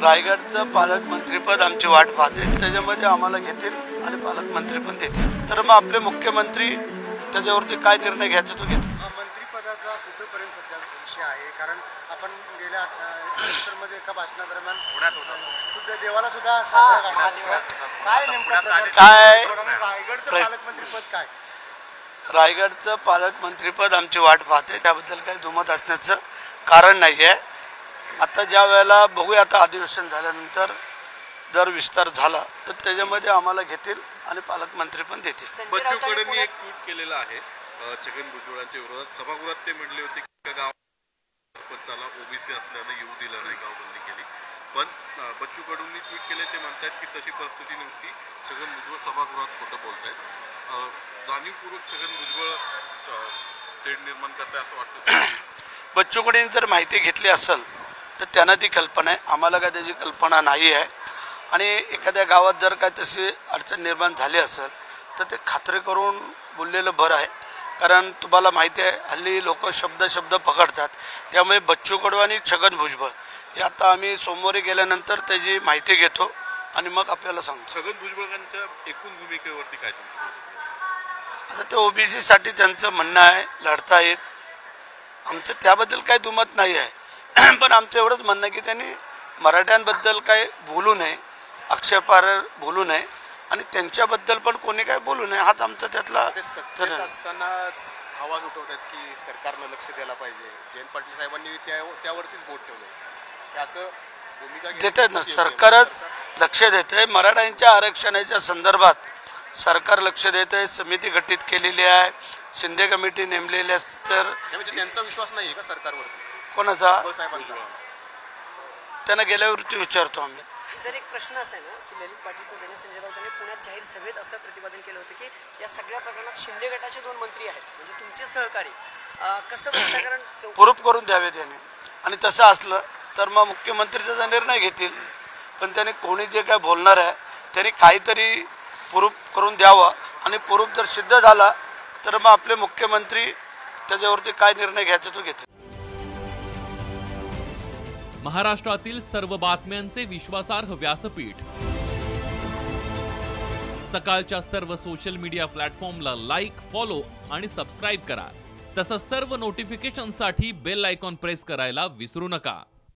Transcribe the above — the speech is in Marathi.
रायगडचं पालकमंत्रीपद आमची वाट पाहते, त्याच्यामध्ये आम्हाला घेतील आणि पालकमंत्री पण देतील. तर मग आपले मुख्यमंत्री त्याच्यावरती काय निर्णय घ्यायचा तो घेतील. मंत्रिपदाचा कुठेपर्यंत सध्या विषय आहे, कारण आपण गेल्या मध्ये एका भाषणादरम्यान पुण्यात होता, खुद्द देवाला सुद्धा काय नेमकं काय रायगडचं पालकमंत्रीपद काय? रायगडचं पालकमंत्रीपद आमची वाट पाहते, त्याबद्दल काही दुमत असण्याचं कारण नाही आहे. आता ज्या वेळेला बघूया, आता अधिवेशन झाल्यानंतर जर विस्तार झाला तर त्याच्यामध्ये आम्हाला घेतील आणि पालकमंत्री पण देतील. बच्चू कडूंनी एक ट्विट केलेलं आहे छगन भुजबळांच्या विरोधात. सभागृहात ते म्हणले होते की गाव सरपंचाला ओबीसी असल्यानं येऊ दिलं नाही, गावबंदी केली. पण बच्चू कडूंनी ट्विट केले, ते म्हणतात की तशी परिस्थिती नव्हती, छगन भुजबळ सभागृहात खोटं बोलतायत. जाणीवपूर्वक छगन भुजबळ तेढ निर्माण करताय असं वाटतं. बच्चू कडूंनी जर माहिती घेतली असेल तर त्यांना ती कल्पना आहे, आम्हाला काय त्याची कल्पना नाही आहे. आणि एखाद्या गावात जर काय तशी अडचण निर्माण झाली असेल तर ते खात्री करून बोललेलं बरं आहे. कारण तुम्हाला माहिती आहे, हल्ली लोक शब्द पकडतात. त्यामुळे बच्चू कडू आणि छगन भुजबळ हे आता आम्ही सोमवारी गेल्यानंतर त्याची माहिती घेतो आणि मग आपल्याला सांगतो. छगन भुजबळांच्या एकूण भूमिकेवरती काय तुमचं? आता ते ओबीसीसाठी त्यांचं म्हणणं आहे, लढतायत. आमचं त्याबद्दल काही दुमत नाही आहे. पण आमचं एवढंच म्हणणं आहे की त्यांनी मराठ्यांबद्दल काय बोलू नये, आक्षेपार्ह बोलू नये आणि त्यांच्याबद्दल पण कोणी काय बोलू नये, हाच आमचा त्यातला. असतानाच आवाज उठवतात की सरकारनं लक्ष द्यायला पाहिजे. जयंत पाटील साहेबांनी त्यावरतीच बोट ठेवलंय, असं भूमिका देतात ना. सरकारच लक्ष देते मराठ्यांच्या आरक्षणाच्या संदर्भात. सरकार लक्ष देते, समिती गठीत केलेली आहे, शिंदे कमिटी नेमलेली आहे. तर त्यांचा विश्वास नाही आहे का सरकारवरती? कोणाचा? साहेबांचा. त्यांना गेल्यावरती विचारतो आम्ही. सर, एक प्रश्न असा आहे ना की ललित पाटील आणि संजय राऊत यांनी पुण्यात जाहीर सभेत असं प्रतिपादन केलं होतं की या सगळ्या प्रकरणात शिंदे गटाचे 2 मंत्री आहेत, म्हणजे तुमचे सहकारी. कसं कारण प्रूफ करून द्यावे त्याने. आणि तसं असलं तर मग मुख्यमंत्री त्याचा निर्णय घेतील. पण त्याने कोणी जे काय बोलणार आहे त्यांनी काहीतरी प्रूफ करून द्यावं. आणि प्रूफ जर सिद्ध झाला तर मग आपले मुख्यमंत्री त्याच्यावरती काय निर्णय घ्यायचा तो घेतील. महाराष्ट्रातील सर्व बातम्यांचे विश्वासार्ह व्यासपीठ. सकाळच्या सर्व सोशल मीडिया प्लॅटफॉर्मला लाईक, फॉलो आणि सबस्क्राईब करा. तसंच सर्व नोटिफिकेशनसाठी बेल आयकॉन प्रेस करायला विसरू नका.